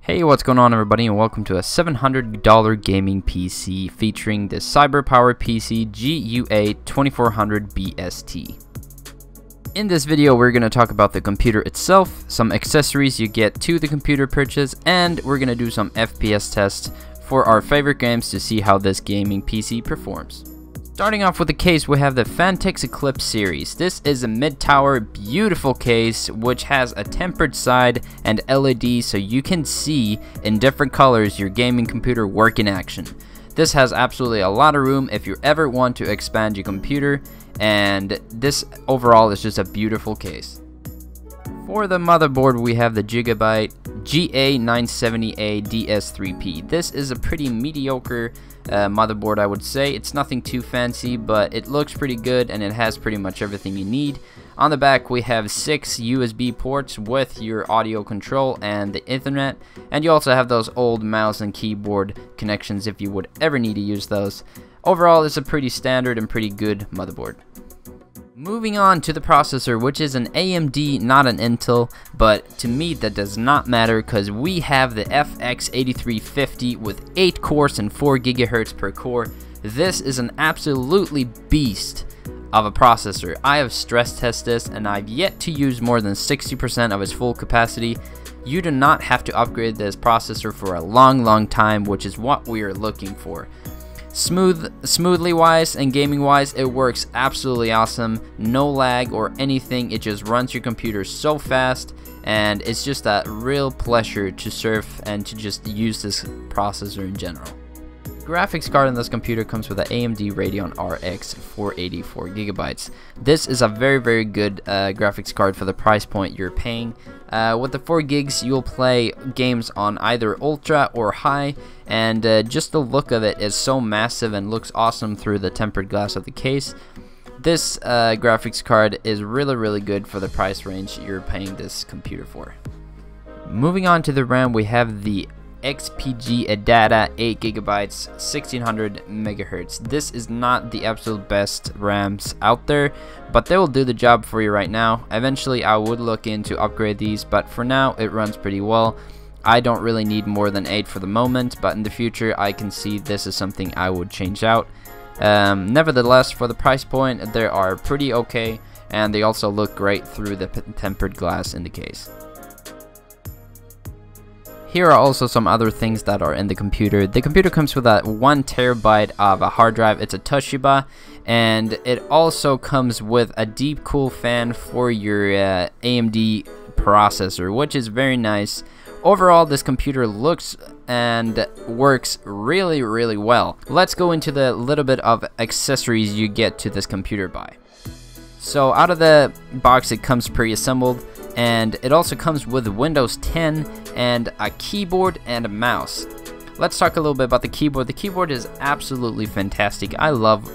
Hey, what's going on everybody, and welcome to a $700 gaming PC featuring the CyberPower PC GUA 2400 BST. In this video we're going to talk about the computer itself, some accessories you get to the computer purchase, and we're going to do some FPS tests for our favorite games to see how this gaming PC performs. Starting off with the case, we have the Phantix Eclipse series. This is a mid-tower, beautiful case which has a tempered side and LED so you can see in different colors your gaming computer work in action. This has absolutely a lot of room if you ever want to expand your computer, and this overall is just a beautiful case. For the motherboard, we have the Gigabyte GA970A DS3P. This is a pretty mediocre motherboard, I would say. It's nothing too fancy, but it looks pretty good and it has pretty much everything you need. On the back, we have 6 USB ports with your audio control and the Ethernet, and you also have those old mouse and keyboard connections if you would ever need to use those. Overall, it's a pretty standard and pretty good motherboard. Moving on to the processor, which is an AMD, not an Intel, but to me that does not matter because we have the FX8350 with 8 cores and 4 GHz per core. This is an absolutely beast of a processor. I have stress tested this and I've yet to use more than 60% of its full capacity. You do not have to upgrade this processor for a long time, which is what we are looking for. Smoothly wise and gaming wise, it works absolutely awesome. No lag or anything. It just runs your computer so fast, and it's just a real pleasure to surf and to just use this processor in general. Graphics card in this computer comes with an AMD Radeon RX 484 GB. This is a very good graphics card for the price point you're paying. With the 4 gigs, you'll play games on either ultra or high, and just the look of it is so massive and looks awesome through the tempered glass of the case. This graphics card is really good for the price range you're paying this computer for. Moving on to the RAM, we have the XPG Adata 8GB 1600 MHz. This is not the absolute best RAMs out there, but they will do the job for you right now. Eventually I would look into upgrade these, but for now it runs pretty well. I don't really need more than 8 for the moment, but in the future I can see this is something I would change out. Nevertheless, for the price point, they are pretty okay, and they also look great through the tempered glass in the case. Here are also some other things that are in the computer. The computer comes with a 1 TB of a hard drive. It's a Toshiba, and it also comes with a deep cool fan for your AMD processor, which is very nice. Overall, this computer looks and works really well. Let's go into the little bit of accessories you get to this computer by. So out of the box, it comes pre-assembled, and it also comes with Windows 10 and a keyboard and a mouse. Let's talk a little bit about the keyboard. The keyboard is absolutely fantastic. I love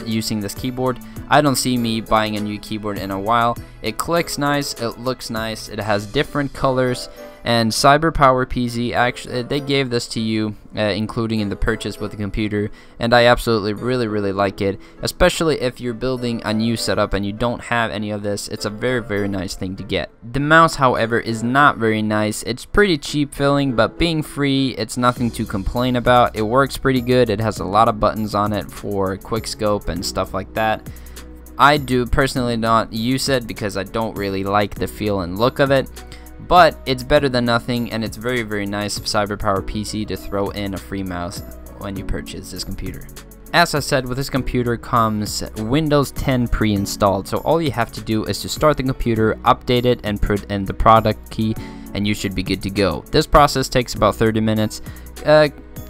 using this keyboard. I don't see me buying a new keyboard in a while. It clicks nice, it looks nice, it has different colors, and CyberPower PC, actually they gave this to you including in the purchase with the computer, and I absolutely really like it, especially if you're building a new setup and you don't have any of this. It's a very nice thing to get. The mouse, however, is not very nice. It's pretty cheap feeling, but being free, it's nothing to complain about. It works pretty good. It has a lot of buttons on it for quick scope and stuff like that. I do personally not use it because I don't really like the feel and look of it, but it's better than nothing, and it's very nice of CyberPower PC to throw in a free mouse when you purchase this computer. As I said, with this computer comes Windows 10 pre-installed, so all you have to do is to start the computer, update it, and put in the product key, and you should be good to go. This process takes about 30 minutes,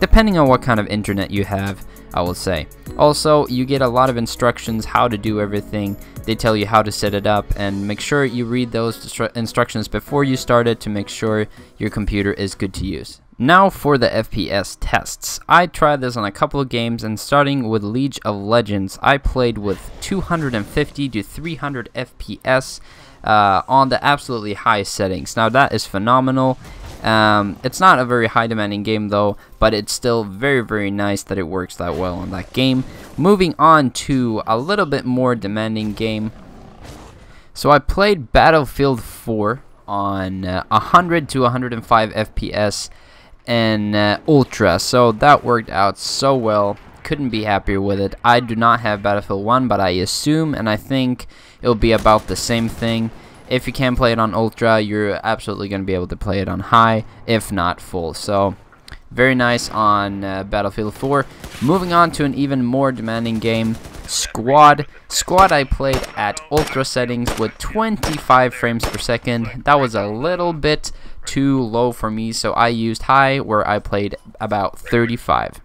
depending on what kind of internet you have, I will say. Also, you get a lot of instructions how to do everything. They tell you how to set it up, and make sure you read those instructions before you start it to make sure your computer is good to use. Now for the FPS tests. I tried this on a couple of games, and starting with League of Legends, I played with 250 to 300 FPS on the absolutely highest settings. Now that is phenomenal. It's not a very high demanding game though, but it's still very nice that it works that well on that game. Moving on to a little bit more demanding game. So I played Battlefield 4 on 100 to 105 FPS and Ultra, so that worked out so well. Couldn't be happier with it. I do not have Battlefield 1, but I assume and I think it'll be about the same thing. If you can play it on Ultra, you're absolutely going to be able to play it on high, if not full. So very nice on Battlefield 4. Moving on to an even more demanding game, Squad. Squad I played at Ultra settings with 25 frames per second. That was a little bit too low for me, so I used high, where I played about 35.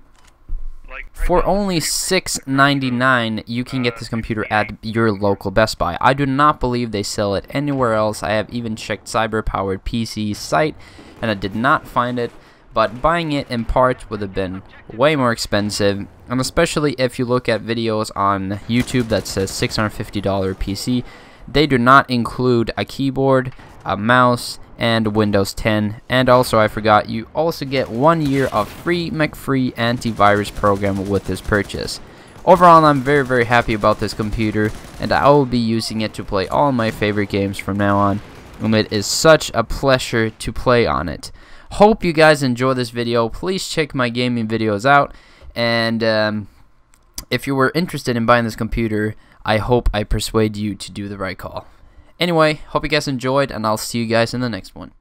For only $6.99, you can get this computer at your local Best Buy. I do not believe they sell it anywhere else. I have even checked Cyber-Powered PC site, and I did not find it. But buying it in parts would have been way more expensive, and especially if you look at videos on YouTube that says $650 PC, they do not include a keyboard, a mouse, and Windows 10. And also, I forgot, you also get 1 year of free McFree antivirus program with this purchase. Overall, I'm very happy about this computer, and I will be using it to play all my favorite games from now on, and it is such a pleasure to play on it. Hope you guys enjoy this video. Please check my gaming videos out, and if you were interested in buying this computer, I hope I persuade you to do the right call. Anyway, hope you guys enjoyed, and I'll see you guys in the next one.